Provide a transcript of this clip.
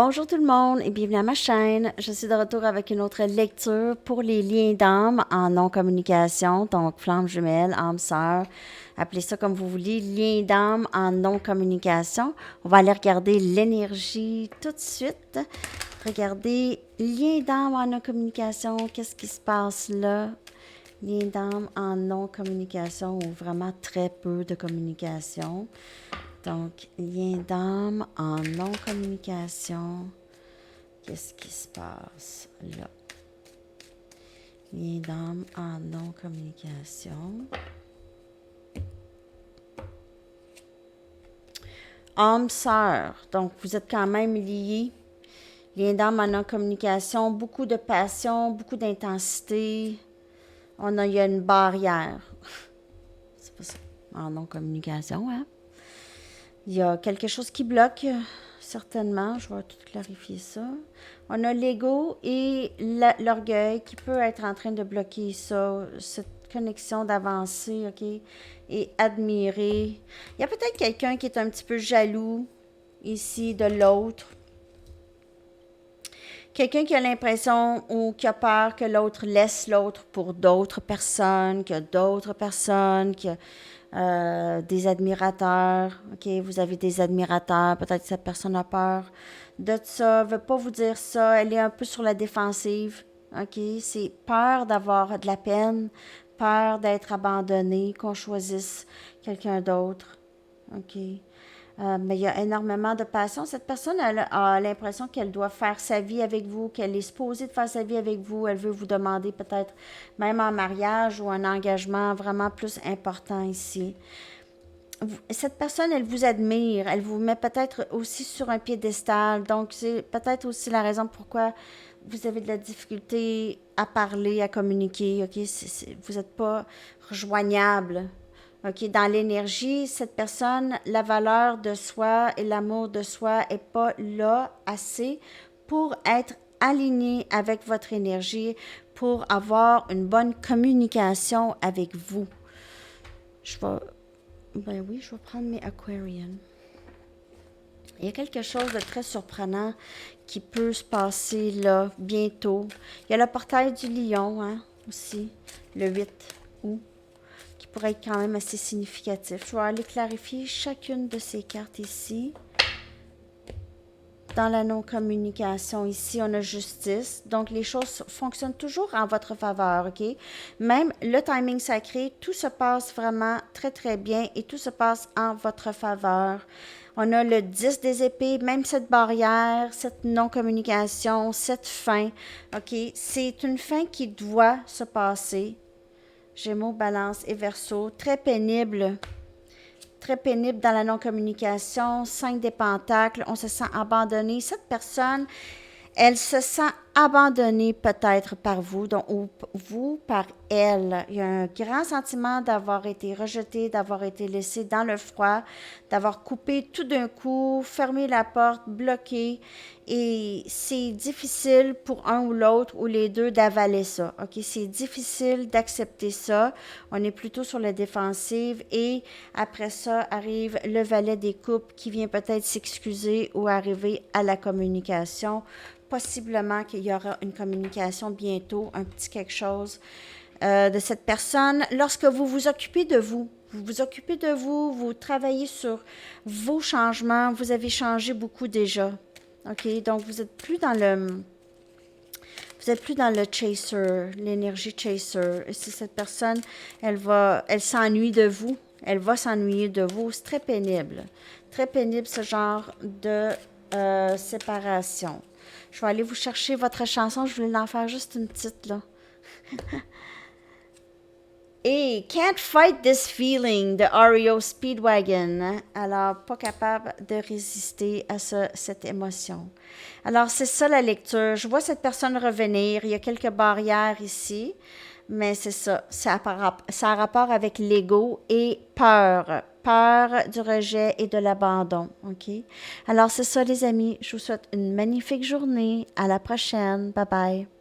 Bonjour tout le monde et bienvenue à ma chaîne. Je suis de retour avec une autre lecture pour les liens d'âme en non-communication, donc flamme jumelle, âme sœur, appelez ça comme vous voulez, liens d'âme en non-communication. On va aller regarder l'énergie tout de suite. Regardez, liens d'âme en non-communication, qu'est-ce qui se passe là? Liens d'âme en non-communication ou vraiment très peu de communication. Donc, lien d'âme en non-communication. Qu'est-ce qui se passe là? Lien d'âme en non-communication. Âme sœur. Donc, vous êtes quand même liés. Lien d'âme en non-communication. Beaucoup de passion, beaucoup d'intensité. Il y a une barrière. C'est pas ça. En non-communication, hein? Il y a quelque chose qui bloque, certainement. Je vais tout clarifier ça. On a l'ego et l'orgueil qui peut être en train de bloquer ça, cette connexion d'avancer, OK? Et admirer. Il y a peut-être quelqu'un qui est un petit peu jaloux ici de l'autre. Quelqu'un qui a l'impression ou qui a peur que l'autre laisse l'autre pour d'autres personnes, que d'autres personnes, que des admirateurs, OK, vous avez des admirateurs, peut-être que cette personne a peur de ça, veut pas vous dire ça, elle est un peu sur la défensive, OK, c'est peur d'avoir de la peine, peur d'être abandonné, qu'on choisisse quelqu'un d'autre, OK. Mais il y a énormément de passion. Cette personne a l'impression qu'elle doit faire sa vie avec vous, qu'elle est supposée de faire sa vie avec vous. Elle veut vous demander peut-être même en mariage ou un engagement vraiment plus important ici. Cette personne, elle vous admire. Elle vous met peut-être aussi sur un piédestal. Donc, c'est peut-être aussi la raison pourquoi vous avez de la difficulté à parler, à communiquer. OK? Vous n'êtes pas rejoignable. OK, dans l'énergie, cette personne, la valeur de soi et l'amour de soi n'est pas là assez pour être aligné avec votre énergie, pour avoir une bonne communication avec vous. Ben oui, je vais prendre mes Aquarian. Il y a quelque chose de très surprenant qui peut se passer là, bientôt. Il y a le portail du lion, hein, aussi, le 8 août, qui pourrait être quand même assez significatif. Je vais aller clarifier chacune de ces cartes ici. Dans la non-communication, ici, on a justice. Donc, les choses fonctionnent toujours en votre faveur, OK? Même le timing sacré, tout se passe vraiment très, très bien et tout se passe en votre faveur. On a le 10 des épées, même cette barrière, cette non-communication, cette fin, OK? C'est une fin qui doit se passer. Gémeaux, Balance et Verseau, très pénible dans la non-communication, 5 des pentacles, on se sent abandonné. Cette personne, elle se sent abandonnée peut-être par vous, donc, ou vous par elle. Il y a un grand sentiment d'avoir été rejeté, d'avoir été laissé dans le froid, d'avoir coupé tout d'un coup, fermé la porte, bloqué. Et c'est difficile pour un ou l'autre ou les deux d'avaler ça. OK? C'est difficile d'accepter ça. On est plutôt sur la défensive et après ça arrive le valet des coupes qui vient peut-être s'excuser ou arriver à la communication. Possiblement qu'il y aura une communication bientôt, un petit quelque chose de cette personne. Lorsque vous vous occupez de vous, vous travaillez sur vos changements, vous avez changé beaucoup déjà. OK? Donc, vous n'êtes plus dans le chaser, l'énergie chaser. Et si cette personne, elle s'ennuie de vous, elle va s'ennuyer de vous. C'est très pénible. Très pénible ce genre de séparation. Je vais aller vous chercher votre chanson. Je voulais en faire juste une petite, là. Et Can't Fight This Feeling de REO Speedwagon. Alors, pas capable de résister à cette émotion. Alors, c'est ça la lecture. Je vois cette personne revenir. Il y a quelques barrières ici, mais c'est ça. Ça a rapport avec l'ego et peur. Peur du rejet et de l'abandon. OK? Alors, c'est ça, les amis. Je vous souhaite une magnifique journée. À la prochaine. Bye bye.